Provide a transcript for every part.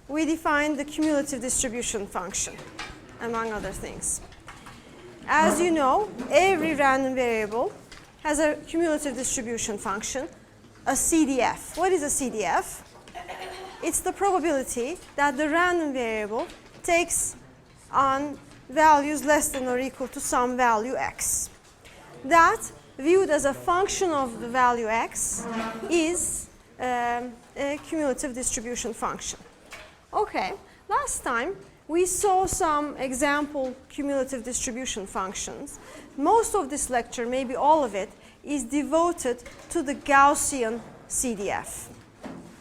we define the cumulative distribution function, among other things. As you know, every random variable has a cumulative distribution function, a CDF. What is a CDF? It's the probability that the random variable takes on values less than or equal to some value x. That, viewed as a function of the value x, is a cumulative distribution function. Okay, last time we saw some example cumulative distribution functions. Most of this lecture, maybe all of it, is devoted to the Gaussian CDF.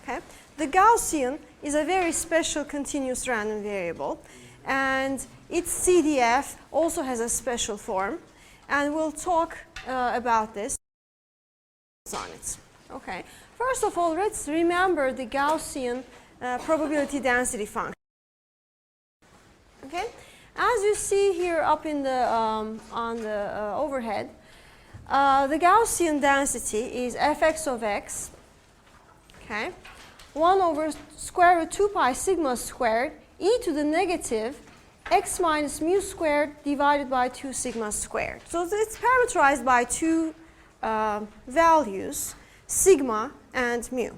Okay? The Gaussian is a very special continuous random variable, and its CDF also has a special form, and we'll talk about this on it. Okay. First of all, let's remember the Gaussian probability density function. Okay. As you see here up in the on the overhead, the Gaussian density is fx of x. Okay. 1 over square root 2 pi sigma squared e to the negative x minus mu squared divided by 2 sigma squared. So it's parameterized by two values, sigma and mu.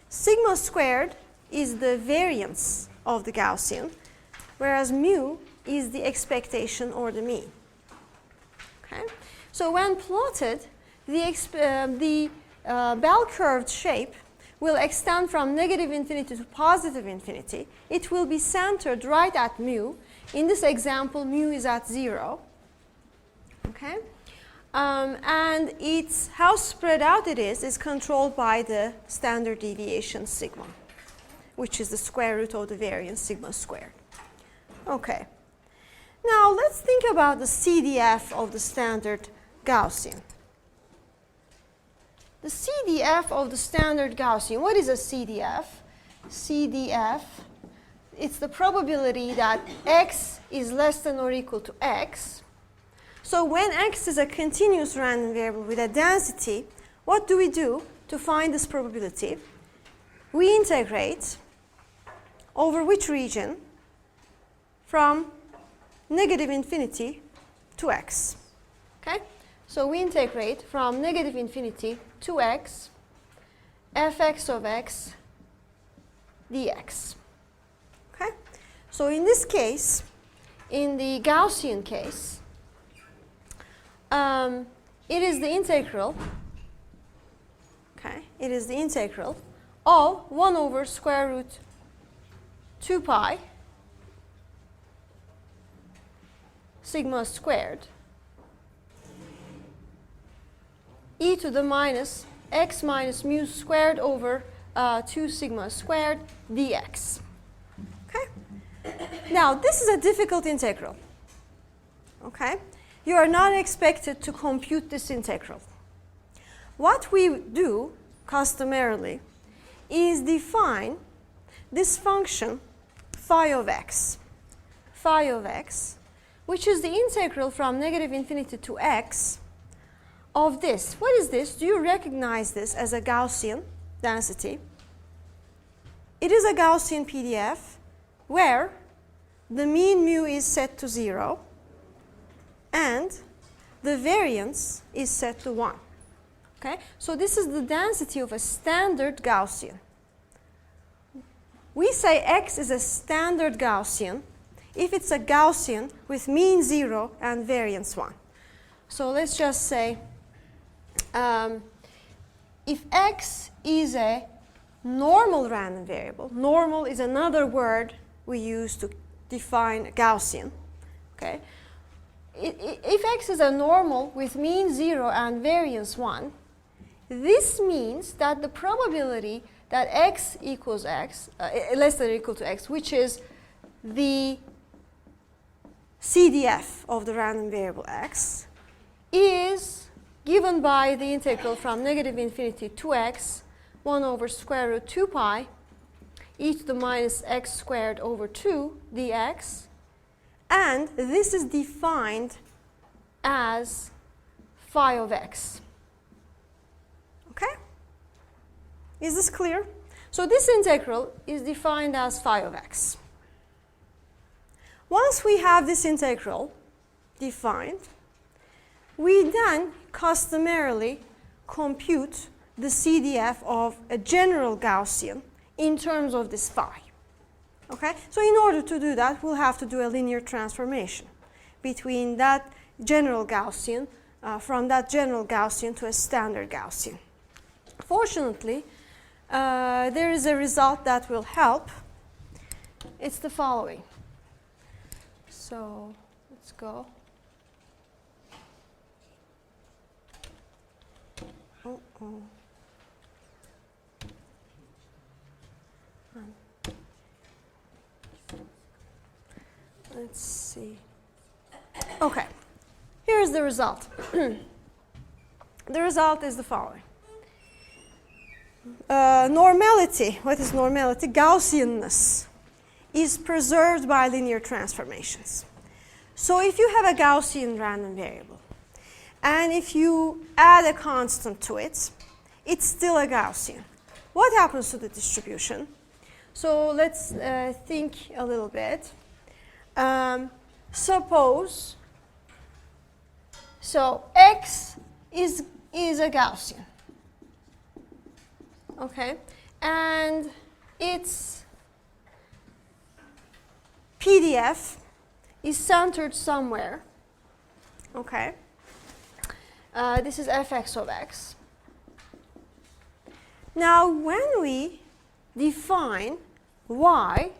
Sigma squared is the variance of the Gaussian, whereas mu is the expectation or the mean. Okay? So when plotted, the bell curved shape will extend from negative infinity to positive infinity. It will be centered right at mu. In this example, mu is at 0. Okay? And it's how spread out it is controlled by the standard deviation sigma, which is the square root of the variance sigma squared. Okay. Now let's think about the CDF of the standard Gaussian. The CDF of the standard Gaussian, what is a CDF? CDF, it's the probability that x is less than or equal to x. So when x is a continuous random variable with a density, what do we do to find this probability? We integrate over which region? From negative infinity to x. Okay? So we integrate from negative infinity to x, fx of x dx. Okay? So in this case, in the Gaussian case, it is the integral, okay, it is the integral of 1 over square root 2 pi sigma squared e to the minus x minus mu squared over 2 sigma squared dx. Okay? Now, this is a difficult integral. Okay? You are not expected to compute this integral. What we do customarily is define this function phi of x, which is the integral from negative infinity to x of this. What is this? Do you recognize this as a Gaussian density? It is a Gaussian PDF where the mean mu is set to 0 and the variance is set to 1. Okay? So this is the density of a standard Gaussian. We say x is a standard Gaussian if it's a Gaussian with mean 0 and variance 1. So let's just say if x is a normal random variable, normal is another word we use to define Gaussian. Okay? If x is a normal with mean 0 and variance 1, this means that the probability that x equals x, less than or equal to x, which is the CDF of the random variable x, is given by the integral from negative infinity to x, 1 over square root 2 pi e to the minus x squared over 2 dx, and this is defined as phi of x. Okay? Is this clear? So this integral is defined as phi of x. Once we have this integral defined, we then customarily compute the CDF of a general Gaussian in terms of this phi. Okay? So in order to do that, we'll have to do a linear transformation between that general Gaussian, from that general Gaussian to a standard Gaussian. Fortunately, there is a result that will help. It's the following. So let's go. Let's see. Okay, here's the result. The result is the following. Normality, what is normality? Gaussianness is preserved by linear transformations. So if you have a Gaussian random variable, and if you add a constant to it, it's still a Gaussian. What happens to the distribution? So let's think a little bit. Suppose, so x is a Gaussian, okay, and its PDF is centered somewhere, okay. This is fx of x. Now, when we define y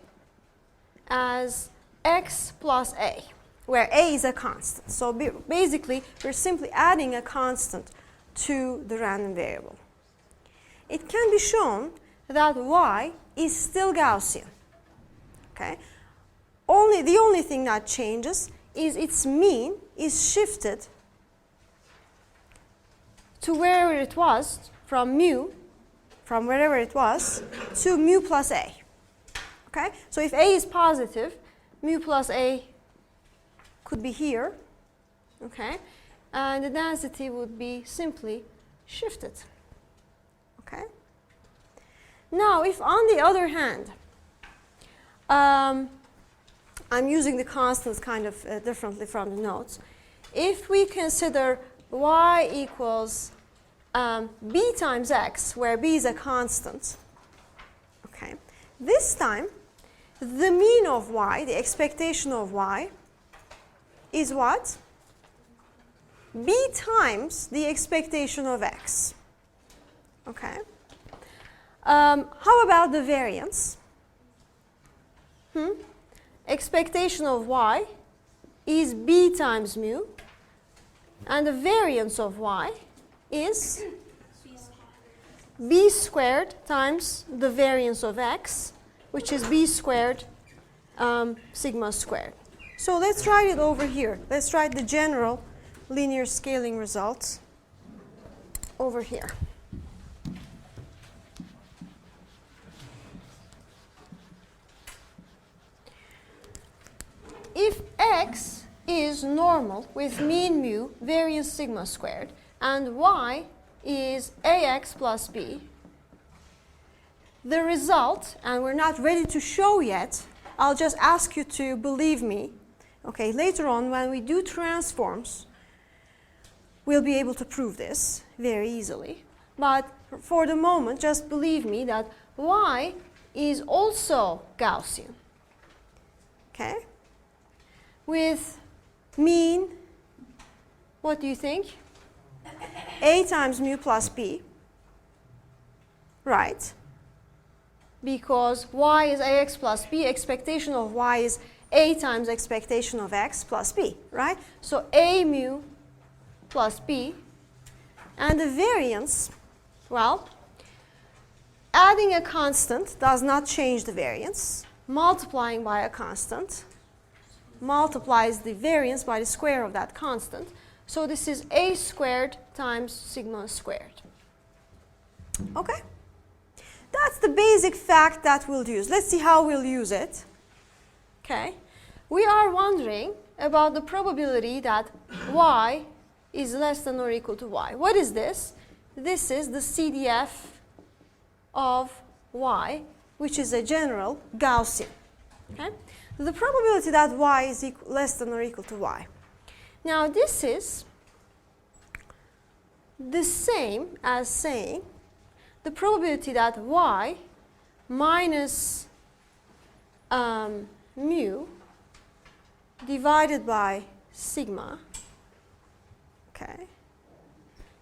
as x plus a, where a is a constant. So basically, we're simply adding a constant to the random variable. It can be shown that y is still Gaussian. Okay? The only thing that changes is its mean is shifted to wherever it was, from wherever it was, to mu plus a. Okay? So if a is positive, mu plus a could be here, okay, and the density would be simply shifted, okay. Now, if on the other hand, I'm using the constants kind of differently from the notes. If we consider y equals b times x, where b is a constant, okay, this time, the mean of y, the expectation of y, is what? B times the expectation of x. Okay. How about the variance? Expectation of y is b times mu, and the variance of y is b squared times the variance of x, which is b squared sigma squared. So let's write it over here. Let's write the general linear scaling results over here. If x is normal with mean mu, variance sigma squared, and y is ax plus b, the result, and we're not ready to show yet, I'll just ask you to believe me. Okay, later on when we do transforms, we'll be able to prove this very easily. But for the moment, just believe me that y is also Gaussian. Okay? With mean, what do you think? A times mu plus b, right? Because y is ax plus b, expectation of y is a times expectation of x plus b, right? So a mu plus b, and the variance, well, adding a constant does not change the variance. Multiplying by a constant multiplies the variance by the square of that constant. So this is a squared times sigma squared. Okay? That's the basic fact that we'll use. Let's see how we'll use it. Okay? We are wondering about the probability that y is less than or equal to y. What is this? This is the CDF of y, which is a general Gaussian. Okay? The probability that y is less than or equal to y. Now this is the same as saying the probability that y minus mu divided by sigma, okay,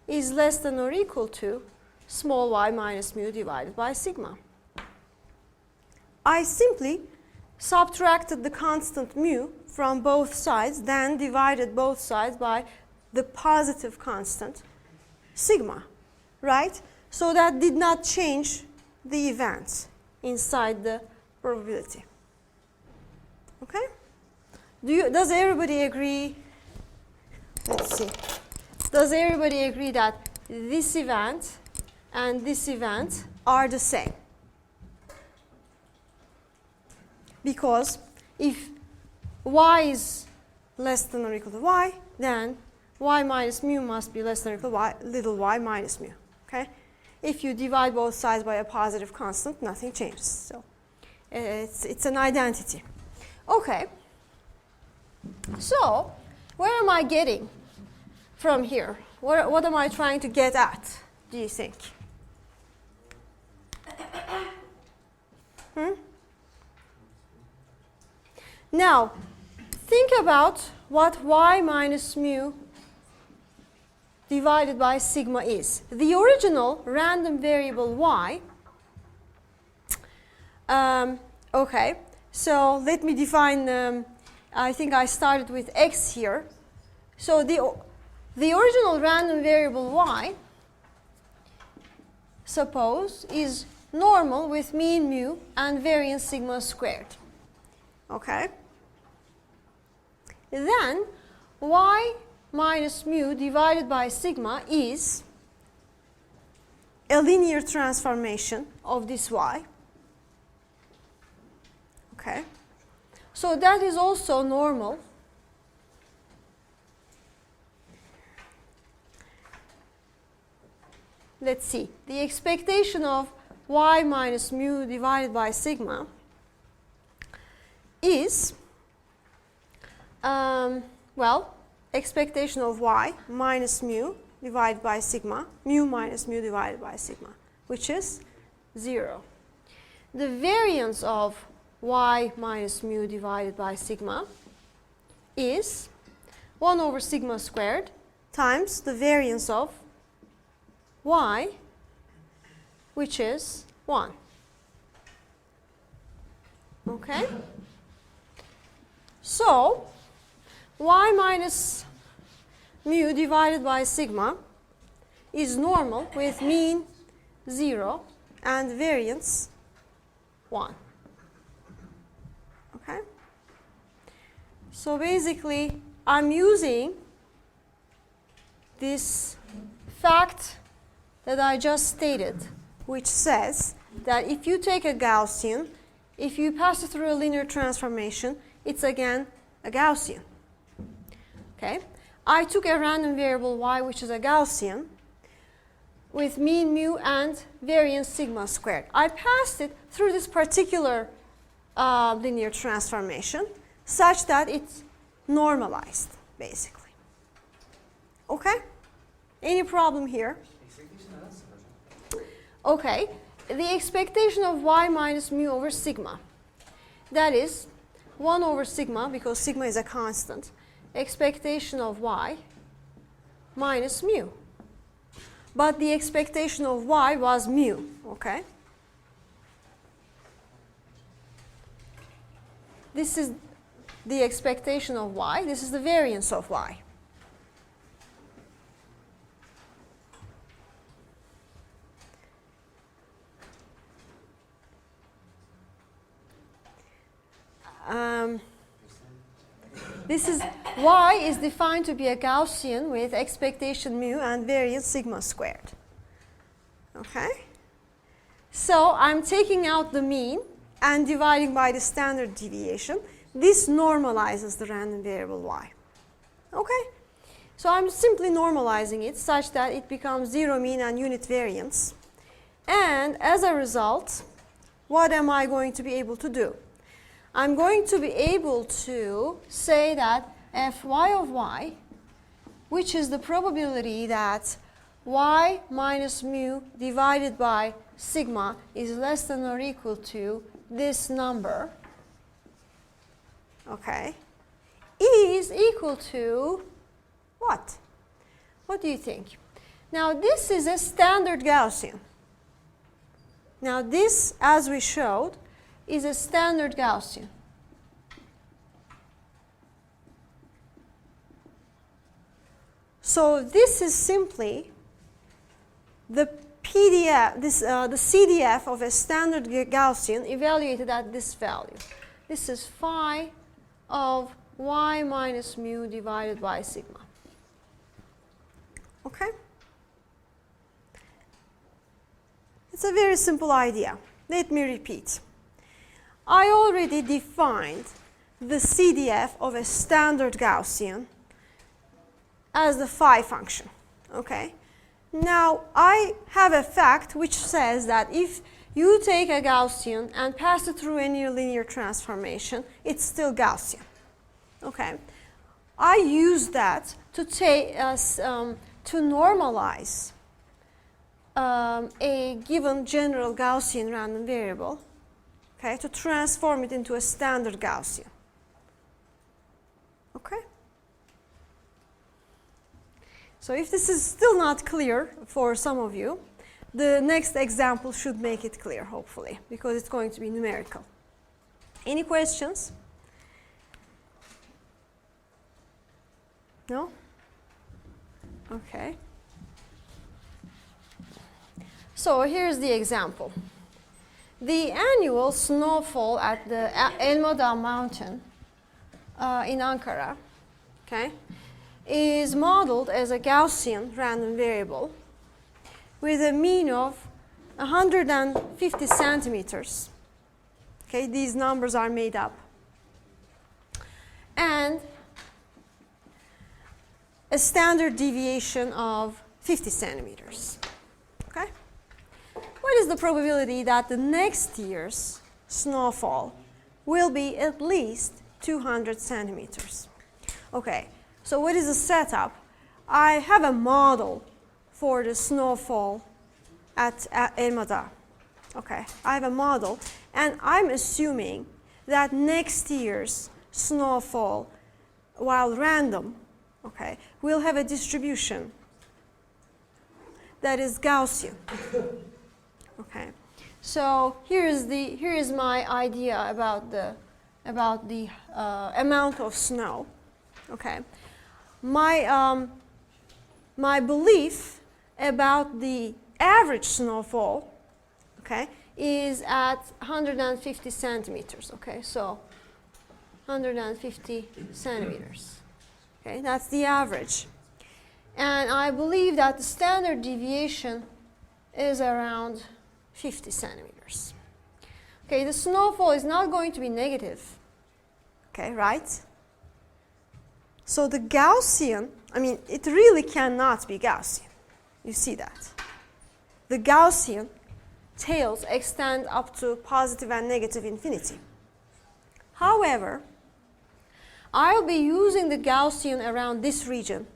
is less than or equal to small y minus mu divided by sigma. I simply subtracted the constant mu from both sides, then divided both sides by the positive constant sigma, right? So that did not change the events inside the probability. Okay? Does everybody agree? Let's see. Does everybody agree that this event and this event are the same? Because if y is less than or equal to y, then y minus mu must be less than or equal to y, little y minus mu. Okay? If you divide both sides by a positive constant, nothing changes. So it's an identity. Okay. So where am I getting from here? What am I trying to get at, do you think? Now, think about what y minus mu divided by sigma is. The original random variable y, okay, so let me define, I think I started with x here. So the original random variable y, suppose, is normal with mean mu and variance sigma squared. Okay? Then y minus mu divided by sigma is a linear transformation of this y. Okay? So that is also normal. Let's see. The expectation of y minus mu divided by sigma is, well, expectation of y minus mu divided by sigma, mu minus mu divided by sigma, which is 0. The variance of y minus mu divided by sigma is 1 over sigma squared times the variance of y, which is 1. Okay? So, y minus mu divided by sigma is normal with mean 0 and variance 1. Okay? So basically, I'm using this fact that I just stated, which says that if you take a Gaussian, if you pass it through a linear transformation, it's again a Gaussian. Okay? I took a random variable y, which is a Gaussian, with mean mu and variance sigma squared. I passed it through this particular linear transformation such that it's normalized, basically. Okay? Any problem here? Okay. The expectation of y minus mu over sigma. That is 1 over sigma, because sigma is a constant. Expectation of y minus mu. But the expectation of y was mu, okay? This is the expectation of y. This is the variance of y. This is y is defined to be a Gaussian with expectation mu and variance sigma squared. Okay? So I'm taking out the mean and dividing by the standard deviation. This normalizes the random variable y. Okay? So I'm simply normalizing it such that it becomes 0 mean and unit variance. And as a result, what am I going to be able to do? I'm going to be able to say that Fy of y, which is the probability that y minus mu divided by sigma is less than or equal to this number, okay, is equal to what? What do you think? Now this is a standard Gaussian. Now this, as we showed, is a standard Gaussian. So this is simply the PDF, the CDF of a standard Gaussian evaluated at this value. This is phi of y minus mu divided by sigma. Okay? It's a very simple idea. Let me repeat. I already defined the CDF of a standard Gaussian as the phi function. Okay? Now, I have a fact which says that if you take a Gaussian and pass it through a near linear transformation, it's still Gaussian. Okay? I use that to take to normalize a given general Gaussian random variable, okay, to transform it into a standard Gaussian. Okay? So if this is still not clear for some of you, the next example should make it clear, hopefully, because it's going to be numerical. Any questions? No? Okay. So here's the example. The annual snowfall at the Elmadağ mountain in Ankara, okay, is modeled as a Gaussian random variable with a mean of 150 centimeters. Okay, these numbers are made up. And a standard deviation of 50 centimeters. Okay? What is the probability that the next year's snowfall will be at least 200 centimeters? Okay, so what is the setup? I have a model for the snowfall at Elmadağ. Okay, I have a model, and I'm assuming that next year's snowfall, while random, okay, will have a distribution that is Gaussian. Okay, so here is my idea about the amount of snow. Okay, my belief about the average snowfall, okay, is at 150 centimeters. Okay, so 150 centimeters. Okay, that's the average. And I believe that the standard deviation is around 50 centimeters. Okay, the snowfall is not going to be negative. Okay, right? So the Gaussian, I mean, it really cannot be Gaussian. You see that. The Gaussian tails extend up to positive and negative infinity. However, I'll be using the Gaussian around this region,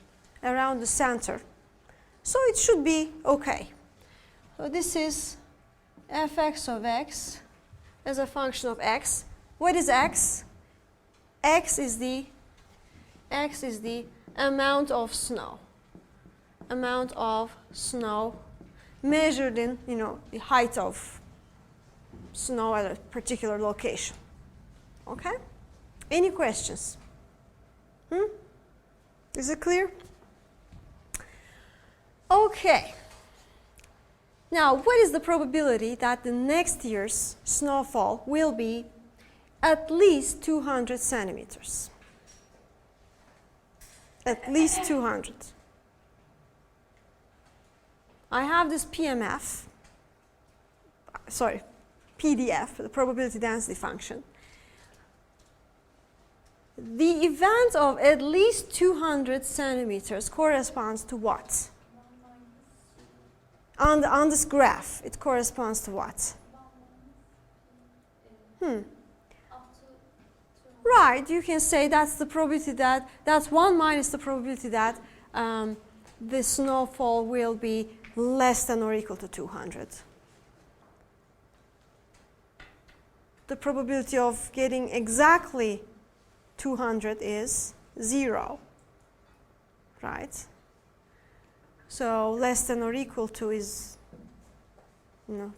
around the center. So it should be okay. So this is fx of x as a function of x. What is x? X is the amount of snow. Amount of snow measured in, the height of snow at a particular location. Okay? Any questions? Is it clear? Okay. Now, what is the probability that the next year's snowfall will be at least 200 centimeters? At least 200. I have this PDF, the probability density function. The event of at least 200 centimeters corresponds to what? On this graph, it corresponds to what? Up to 200. Right, you can say that's the probability that, that's 1 minus the probability that the snowfall will be less than or equal to 200. The probability of getting exactly 200 is 0, right? So less than or equal to is,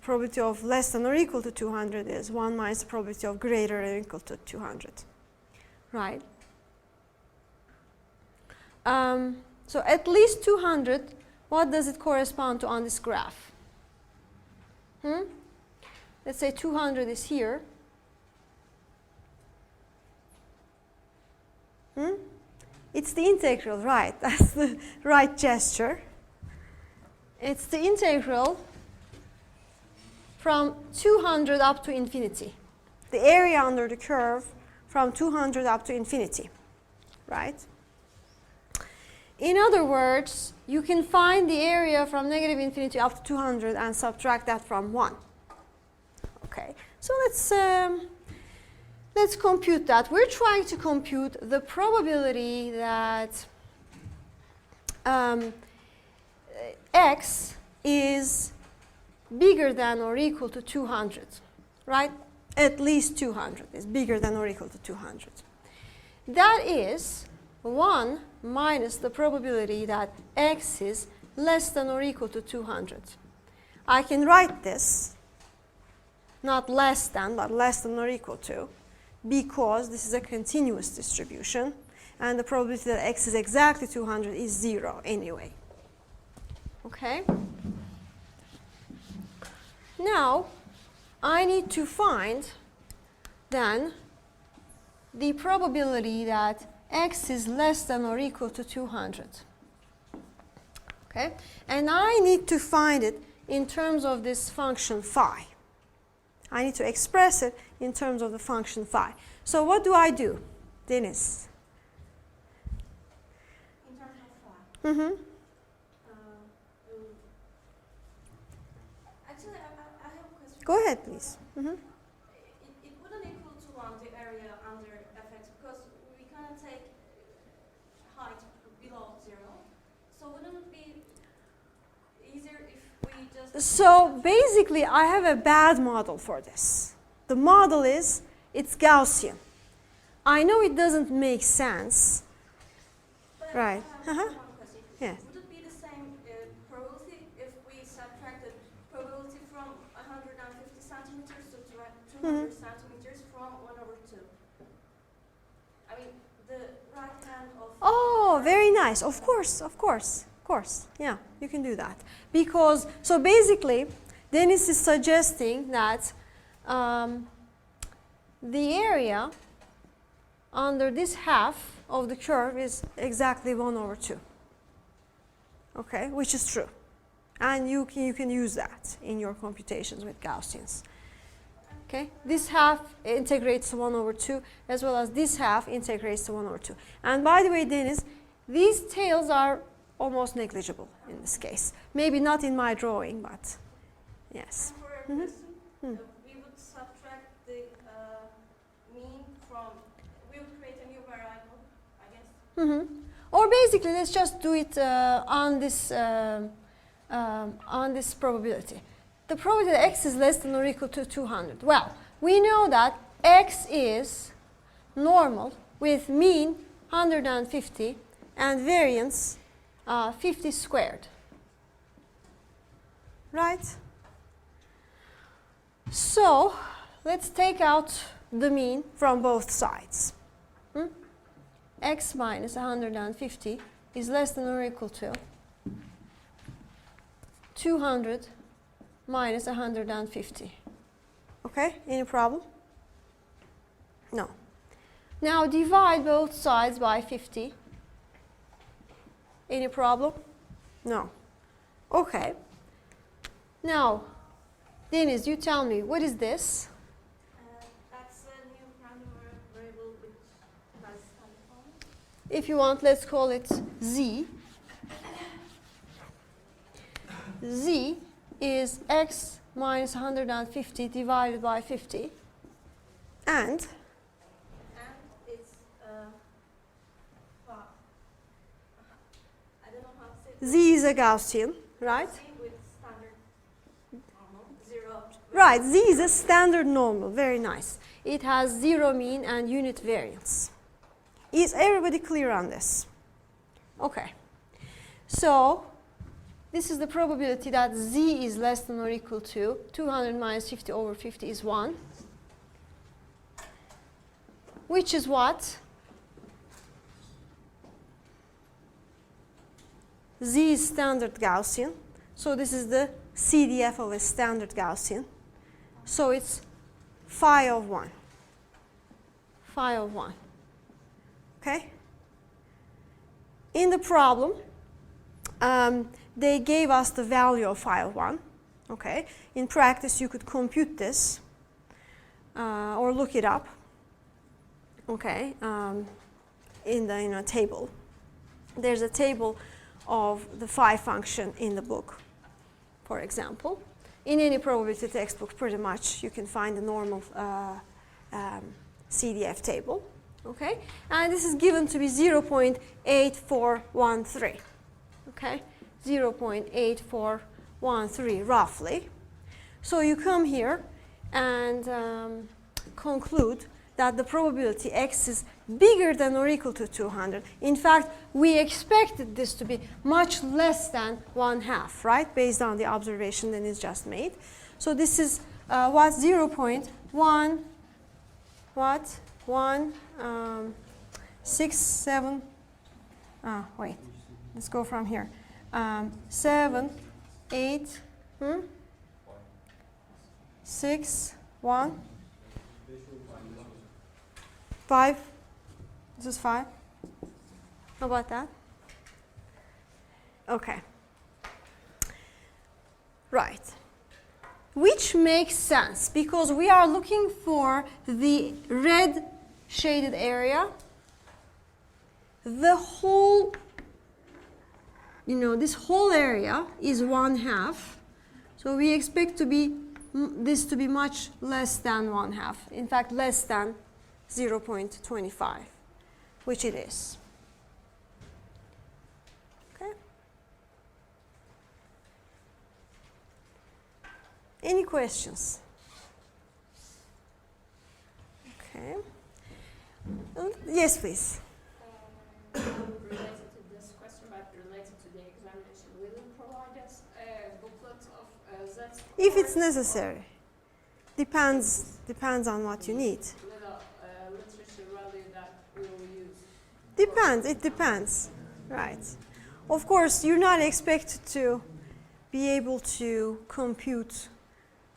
probability of less than or equal to 200 is 1 minus the probability of greater or equal to 200, right? So at least 200, what does it correspond to on this graph? Let's say 200 is here. It's the integral, right? That's the right gesture. It's the integral from 200 up to infinity. The area under the curve from 200 up to infinity, right? In other words, you can find the area from negative infinity up to 200 and subtract that from 1. Okay, so let's compute that. We're trying to compute the probability that x is bigger than or equal to 200, right? At least 200 is bigger than or equal to 200. That is 1 minus the probability that x is less than or equal to 200. I can write this, not less than, but less than or equal to, because this is a continuous distribution, and the probability that x is exactly 200 is 0 anyway. Okay? Now, I need to find, then, the probability that x is less than or equal to 200. Okay? And I need to find it in terms of this function phi. I need to express it in terms of the function phi. So what do I do, Deniz? In terms of phi? Actually, I have a question. Go ahead, please. It wouldn't equal to 1, the area under fx, because we can't take height below 0. So wouldn't it be easier if we just... So basically, I have a bad model for this. The model is, it's Gaussian. I know it doesn't make sense. But Right. I have one question. Yeah. Would it be the same probability if we subtracted probability from 150 centimeters to 200 centimeters from 1 over 2? I mean, the right hand of... Oh, very nice. Of course, of course, of course. Yeah, you can do that. Because, so basically, Deniz is suggesting that the area under this half of the curve is exactly 1 over 2. Okay, which is true. And you can use that in your computations with Gaussians. Okay, this half integrates to 1 over 2, as well as this half integrates to 1 over 2. And by the way, Deniz, these tails are almost negligible in this case. Maybe not in my drawing, but yes. And for a question, we would subtract the mean from... We would create a new variable, I guess. Or basically, let's just do it on this probability. The probability that x is less than or equal to 200. Well, we know that x is normal with mean 150 and variance 50 squared. Right? So, let's take out the mean from both sides. X minus 150 is less than or equal to 200 minus 150. Okay, any problem? No. Now divide both sides by 50. Any problem? No. Okay. Now, Deniz, you tell me, what is this? That's a new random variable which has component. If you want, let's call it z. Z is x minus 150 divided by 50. And it's wow. I don't know how to say it. Z is a Gaussian, right? Z with standard normal, 0. Right, Z is a standard normal. Very nice. It has 0 mean and unit variance. Is everybody clear on this? Okay. So this is the probability that Z is less than or equal to 200 minus 50 over 50 is 1. Which is what? Z is standard Gaussian. So this is the CDF of a standard Gaussian. So it's phi of 1. Phi of 1. Okay? In the problem, they gave us the value of phi of 1. Okay? In practice, you could compute this or look it up. Okay? In the table. There's a table of the phi function in the book, for example. In any probability textbook, pretty much, you can find the normal CDF table. Okay? And this is given to be 0.8413. Okay? 0.8413 roughly. So you come here and conclude that the probability x is bigger than or equal to 200. In fact, we expected this to be much less than 1/2, right? Based on the observation that is just made. So this is what 0.1 what 167 wait, let's go from here. 7 8 6 1 5. This is 5. How about that? Okay. Right. Which makes sense because we are looking for the red shaded area. The whole, this whole area is 1/2. So we expect this to be much less than 1/2. In fact, less than 0.25, which it is. Okay. Any questions? Okay. Yes, please. Related to this question, but related to the examination, will you provide us a booklet of Z? If it's necessary. Depends on what you need. Literature value that we will use. Depends. It depends. Right. Of course, you're not expected to be able to compute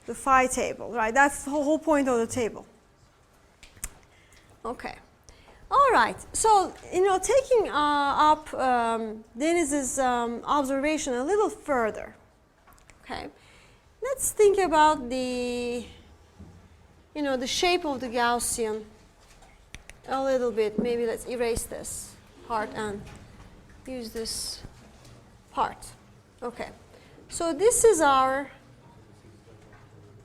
the phi table, right? That's the whole point of the table. Okay. All right. So, taking up Deniz's observation a little further. Okay. Let's think about the shape of the Gaussian a little bit. Maybe let's erase this part and use this part. Okay. So this is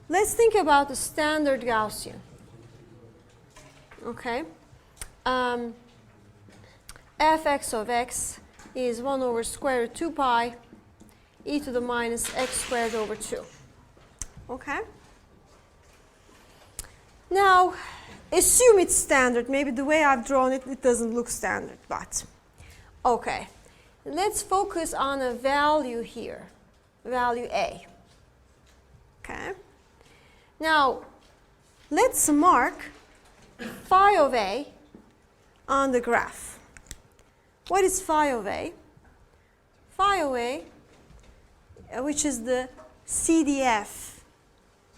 let's think about the standard Gaussian. Okay. Fx of x is 1 over square root 2 pi e to the minus x squared over 2. Okay. Now, assume it's standard. Maybe the way I've drawn it, it doesn't look standard, but okay. Let's focus on a value here, value a. Okay. Now, let's mark phi of a on the graph. What is phi of a? Phi of a, which is the CDF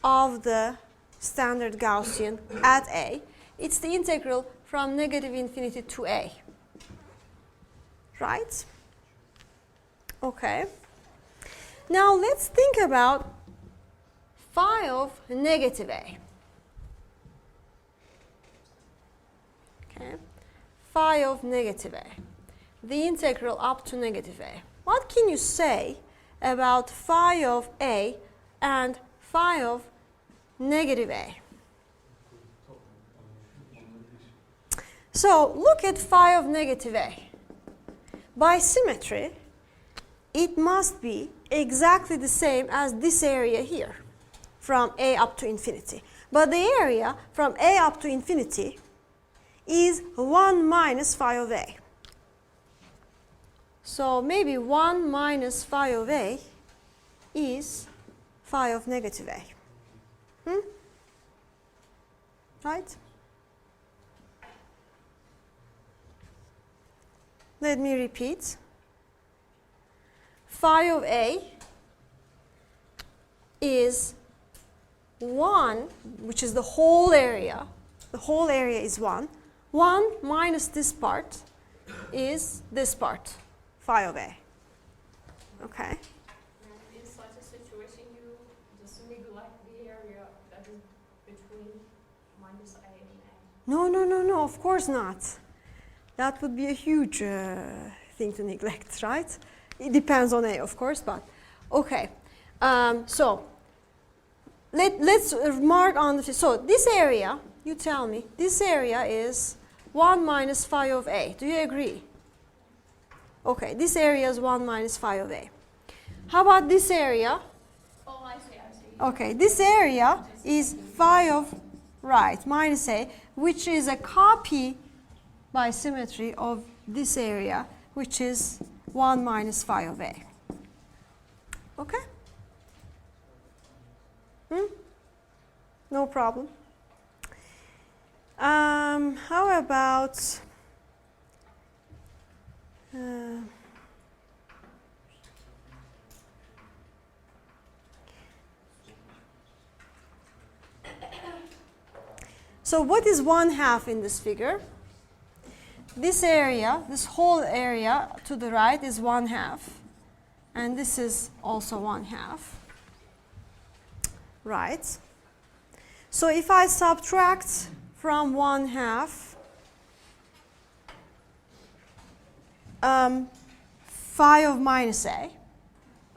of the standard Gaussian at a, it's the integral from -infinity to a. Right? Okay. Now let's think about phi of negative a. Okay. Phi of negative a. The integral up to negative a. What can you say about phi of a and phi of negative a? So look at phi of negative A. By symmetry, it must be exactly the same as this area here, from A up to infinity. But the area from A up to infinity is 1 minus phi of A. So maybe 1 minus phi of A is phi of negative A. Right? Let me repeat. Phi of A is 1, which is the whole area. The whole area is 1. 1 minus this part is this part, phi of A. Okay? And in such a situation, you just neglect the area that is between minus A and A. No, of course not. That would be a huge thing to neglect, right? It depends on A, of course, but okay. So let's mark on the, so this area, you tell me, this area is 1 minus phi of A. Do you agree? Okay, this area is 1 minus phi of A. How about this area? Oh, I see. Okay, this area is phi of, right, minus A, which is a copy by symmetry of this area, which is 1 minus phi of A. Okay? No problem. How about so what is 1/2 in this figure? This area, this whole area to the right is 1/2, and this is also 1/2, right? So if I subtract from 1/2 phi of minus A,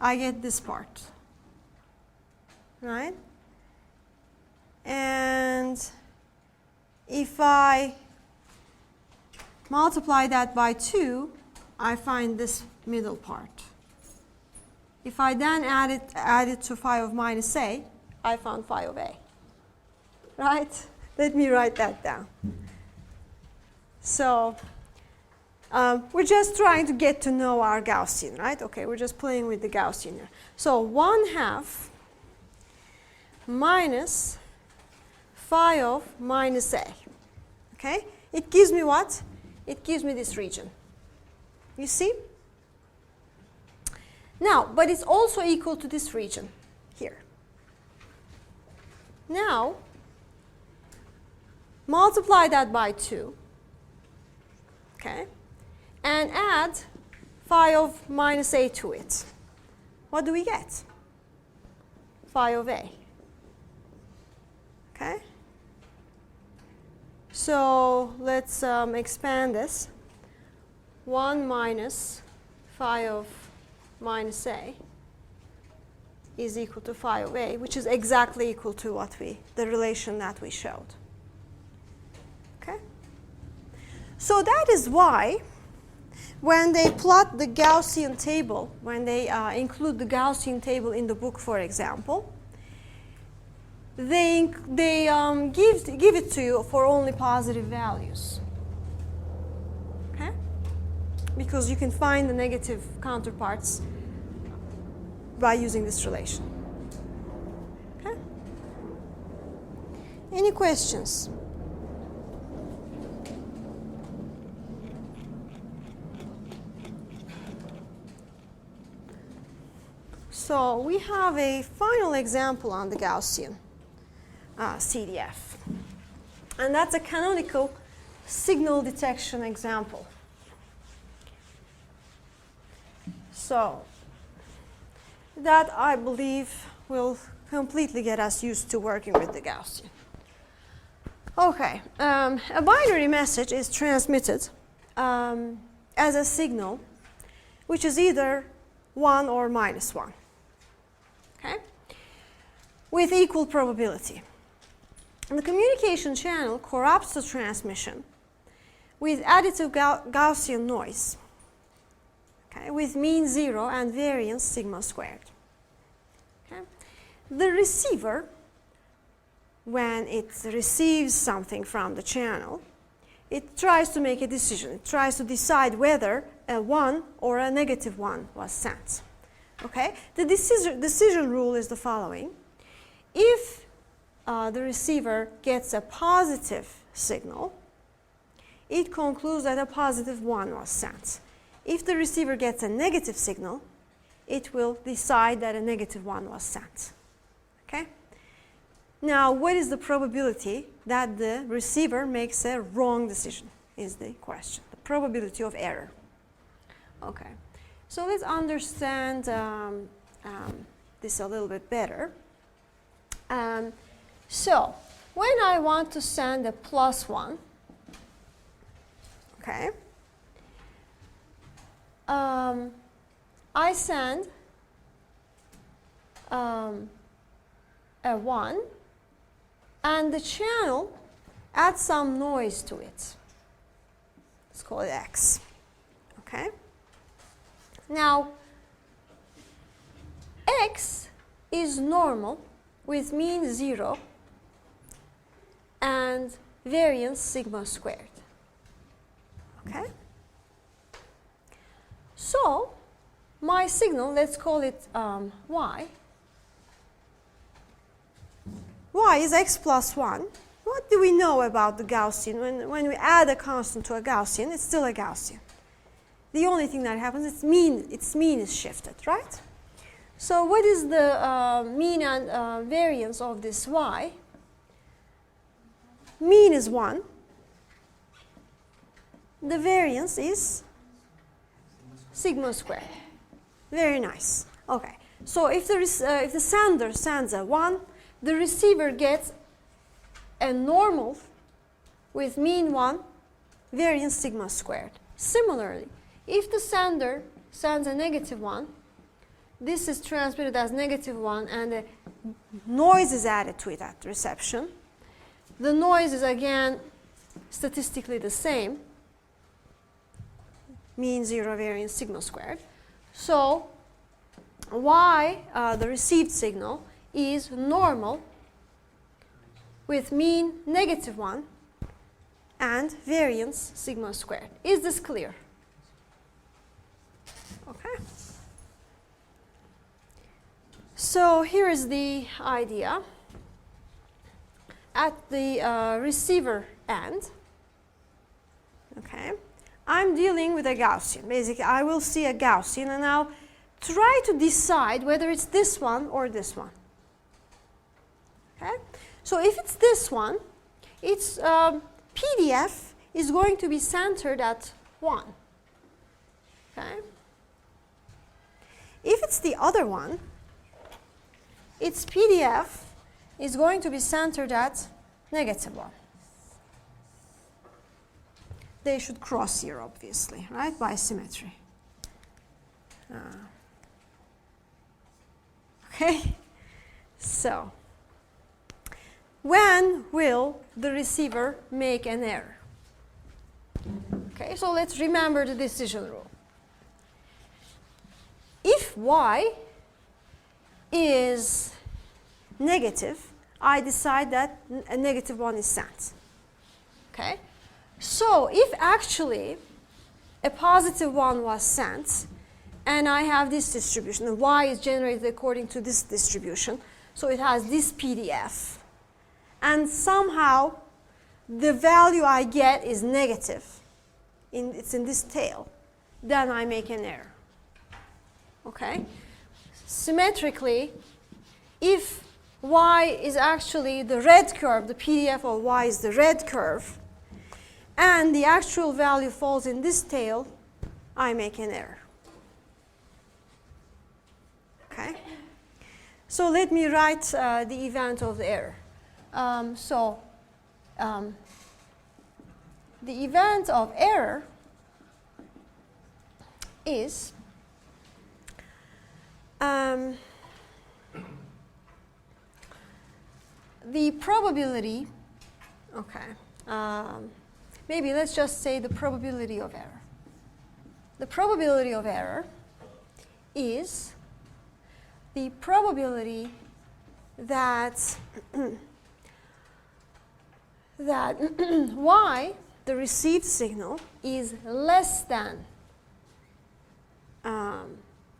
I get this part, right? And if I multiply that by 2, I find this middle part. If I then add it to phi of minus A, I found phi of A. Right? Let me write that down. So we're just trying to get to know our Gaussian, right? Okay, we're just playing with the Gaussian here. So 1/2 minus phi of minus A. Okay? It gives me what? It gives me this region. You see? Now, but it's also equal to this region here. Now, multiply that by 2, okay, and add phi of minus A to it. What do we get? Phi of A. Okay? So let's expand this. 1 minus phi of minus A is equal to phi of A, which is exactly equal to what the relation that we showed. Okay? So that is why when they plot the Gaussian table, when they include the Gaussian table in the book, for example, they give it to you for only positive values. Okay? Because you can find the negative counterparts by using this relation. Okay? Any questions? So we have a final example on the Gaussian CDF. And that's a canonical signal detection example. So that, I believe, will completely get us used to working with the Gaussian. Okay, a binary message is transmitted as a signal, which is either 1 or minus 1. Okay? With equal probability. And the communication channel corrupts the transmission with additive Gaussian noise, okay, with mean 0 and variance sigma squared. Okay. The receiver, when it receives something from the channel, it tries to make a decision. It tries to decide whether a 1 or a negative 1 was sent. Okay? The decision rule is the following. If the receiver gets a positive signal, it concludes that a positive 1 was sent. If the receiver gets a negative signal, it will decide that a negative 1 was sent. Okay? Now, what is the probability that the receiver makes a wrong decision is the question. The probability of error. Okay. So let's understand this a little bit better. So when I want to send a +1, okay, I send a 1, and the channel adds some noise to it. Let's call it X. Okay? Now, X is normal with mean 0 and variance sigma squared. Okay? So, my signal, let's call it Y. Y is X plus 1. What do we know about the Gaussian? When we add a constant to a Gaussian, it's still a Gaussian. The only thing that happens is its mean is shifted, right? So what is the mean and variance of this Y? Mean is 1. The variance is sigma squared. Very nice. Okay. So if the sender sends a 1, the receiver gets a normal with mean 1, variance sigma squared. Similarly, if the sender sends a negative 1, this is transmitted as negative 1 and a noise is added to it at reception. The noise is again statistically the same, mean 0, variance sigma squared. So Y, the received signal, is normal with mean negative 1 and variance sigma squared. Is this clear? Okay. So here is the idea. At the receiver end, okay, I'm dealing with a Gaussian. Basically, I will see a Gaussian and I'll try to decide whether it's this one or this one. Okay? So if it's this one, its PDF is going to be centered at 1. Okay? If it's the other one, its PDF is going to be centered at negative 1. They should cross here, obviously, right, by symmetry. Okay? So, when will the receiver make an error? Okay, so let's remember the decision rule. If Y is negative, I decide that a negative 1 is sent. Okay? So if actually a positive 1 was sent, and I have this distribution, and Y is generated according to this distribution, so it has this PDF, and somehow the value I get is negative, it's in this tail, then I make an error. Okay? Symmetrically, if Y is actually the red curve, the PDF of Y is the red curve, and the actual value falls in this tail, I make an error. Okay? So let me write the event of the error. The event of error is the probability, okay, maybe let's just say the probability of error. The probability of error is the probability that that y, the received signal, is less than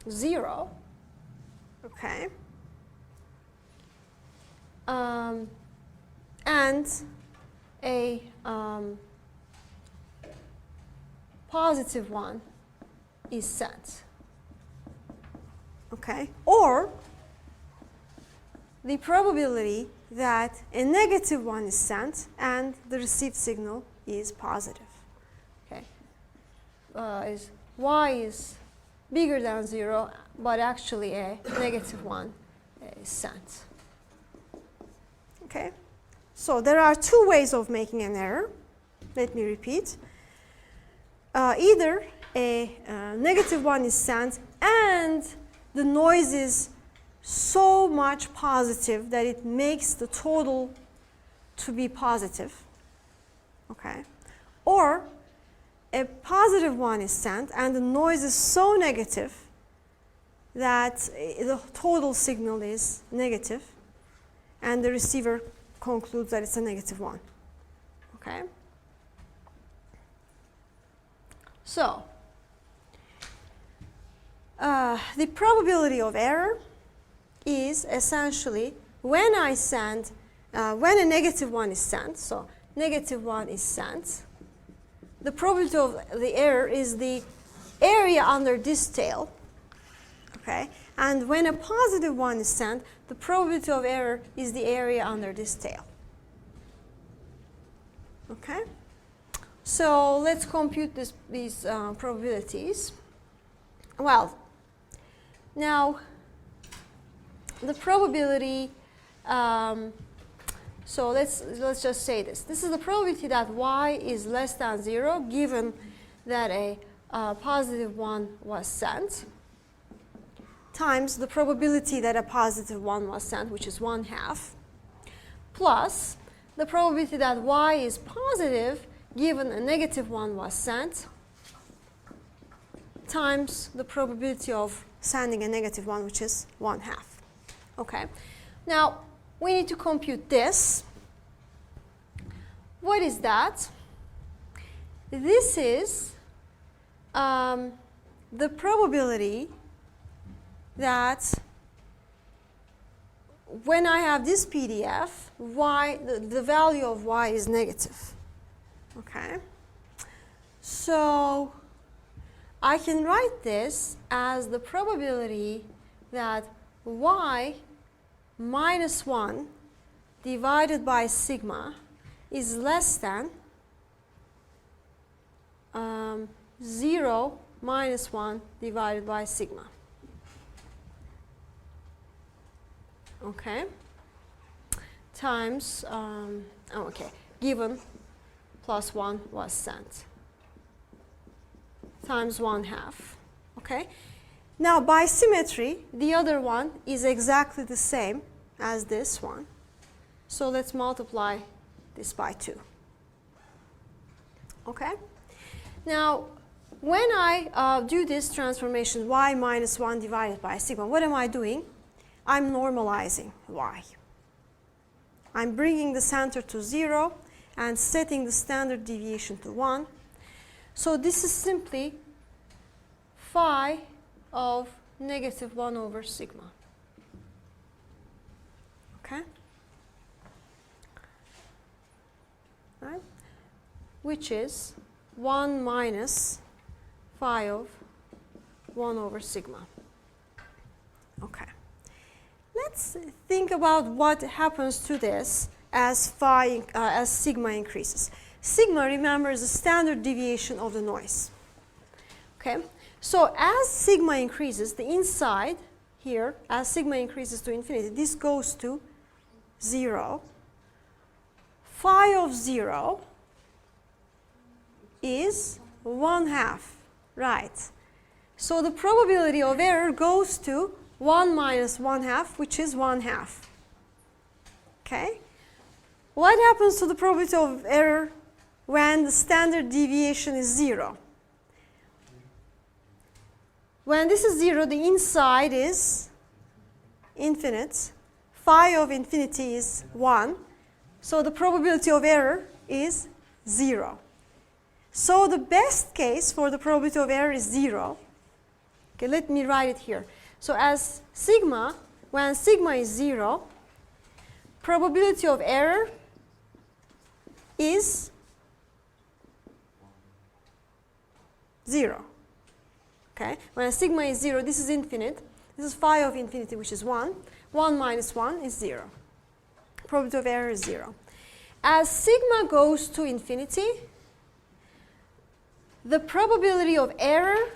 0, okay, and a positive one is sent, okay, or the probability that a negative one is sent and the received signal is positive, okay, is y is bigger than 0, but actually a negative one is sent. Okay, so there are two ways of making an error. Let me repeat. Either a negative one is sent and the noise is so much positive that it makes the total to be positive, okay, or a positive one is sent and the noise is so negative that the total signal is negative and the receiver concludes that it's a negative one, okay. So the probability of error is essentially when I send, when a negative one is sent, so negative one is sent, the probability of the error is the area under this tail, okay, and when a positive one is sent, the probability of error is the area under this tail, okay. So let's compute these probabilities. Well, now the probability, so let's just say this. This is the probability that y is less than 0 given that a positive one was sent, times the probability that a positive one was sent, which is 1/2, plus the probability that y is positive given a negative one was sent, times the probability of sending a negative one, which is 1/2. Okay. Now, we need to compute this. What is that? This is the probability that when I have this PDF, y, the value of y is negative. Okay. So I can write this as the probability that y minus 1 divided by sigma is less than 0 minus 1 divided by sigma. Okay. Times, okay, given plus 1 was sent. Times 1/2. Okay. Now, by symmetry, the other one is exactly the same as this one. So let's multiply this by 2. Okay? Now, when I do this transformation, y minus 1 divided by sigma, what am I doing? I'm normalizing y. I'm bringing the center to 0 and setting the standard deviation to 1. So this is simply phi of negative 1 over sigma. Okay? Right? Which is 1 minus phi of 1 over sigma. Okay. Let's think about what happens to this as sigma increases. Sigma, remember, is the standard deviation of the noise. Okay? So as sigma increases, the inside here, as sigma increases to infinity, this goes to 0. Phi of 0 is 1/2, right? So the probability of error goes to 1 minus 1/2, which is 1/2. Okay? What happens to the probability of error when the standard deviation is 0. When this is 0, the inside is infinite. Phi of infinity is 1. So the probability of error is 0. So the best case for the probability of error is 0. Okay, let me write it here. So as sigma, when sigma is 0, probability of error is 0. Okay, when sigma is 0, this is infinite. This is phi of infinity, which is 1. 1 minus 1 is 0. Probability of error is 0. As sigma goes to infinity, the probability of error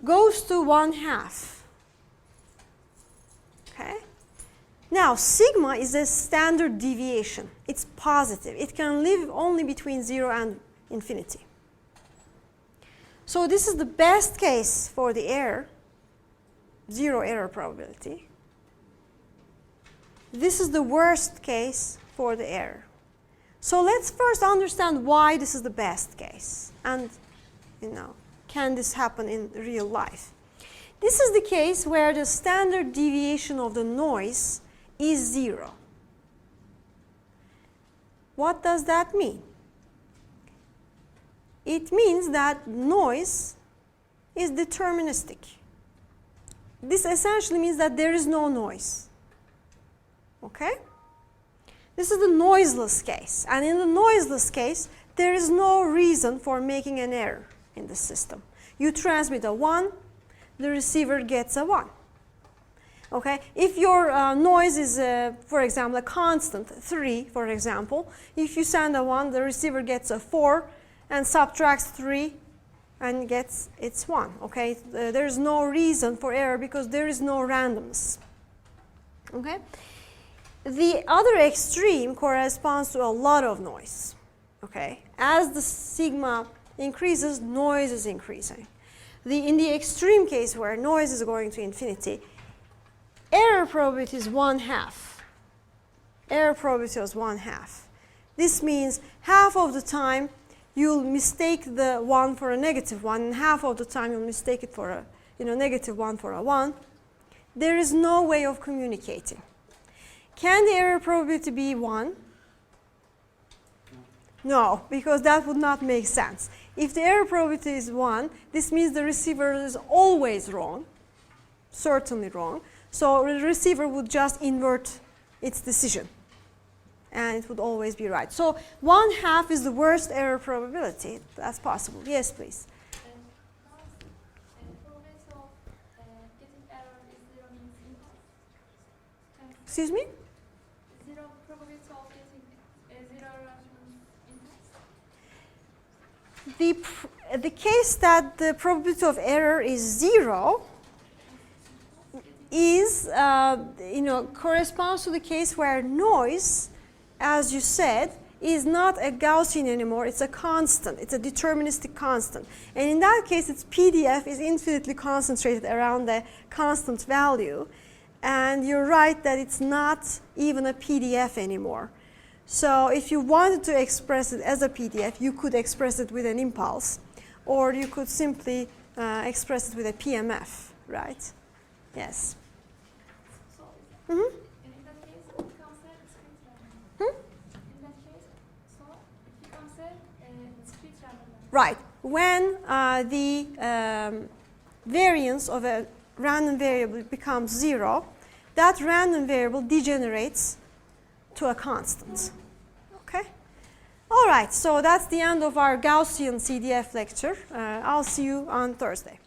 goes to 1/2. Okay? Now, sigma is a standard deviation. It's positive. It can live only between 0 and infinity. So this is the best case for the error, 0 error probability. This is the worst case for the error. So let's first understand why this is the best case. And, can this happen in real life? This is the case where the standard deviation of the noise is 0. What does that mean? It means that noise is deterministic. This essentially means that there is no noise. Okay? This is the noiseless case. And in the noiseless case, there is no reason for making an error in the system. You transmit a 1, the receiver gets a 1. Okay? If your noise is, for example, a constant, 3, for example, if you send a 1, the receiver gets a 4 and subtracts 3 and gets its 1. Okay? There is no reason for error because there is no randomness. Okay? The other extreme corresponds to a lot of noise. Okay? As the sigma increases, noise is increasing. In the extreme case where noise is going to infinity, error probability is 1/2. Error probability is 1/2. This means half of the time you'll mistake the 1 for a negative 1, and half of the time you'll mistake it for a negative 1 for a 1. There is no way of communicating. Can the error probability be 1? No, because that would not make sense. If the error probability is 1, this means the receiver is always wrong, certainly wrong. So the receiver would just invert its decision, and it would always be right. So 1/2 is the worst error probability. That's possible. Yes, please. Excuse me? The case that the probability of error is 0 is, corresponds to the case where noise, as you said, is not a Gaussian anymore. It's a constant. It's a deterministic constant. And in that case, its PDF is infinitely concentrated around the constant value. And you're right that it's not even a PDF anymore. So if you wanted to express it as a PDF, you could express it with an impulse, or you could simply express it with a PMF, right? Yes. In that case, we consider discrete random. In that case, if you consider discrete random. Right. When the variance of a random variable becomes 0, that random variable degenerates to a constant. Okay? All right, so that's the end of our Gaussian CDF lecture. I'll see you on Thursday.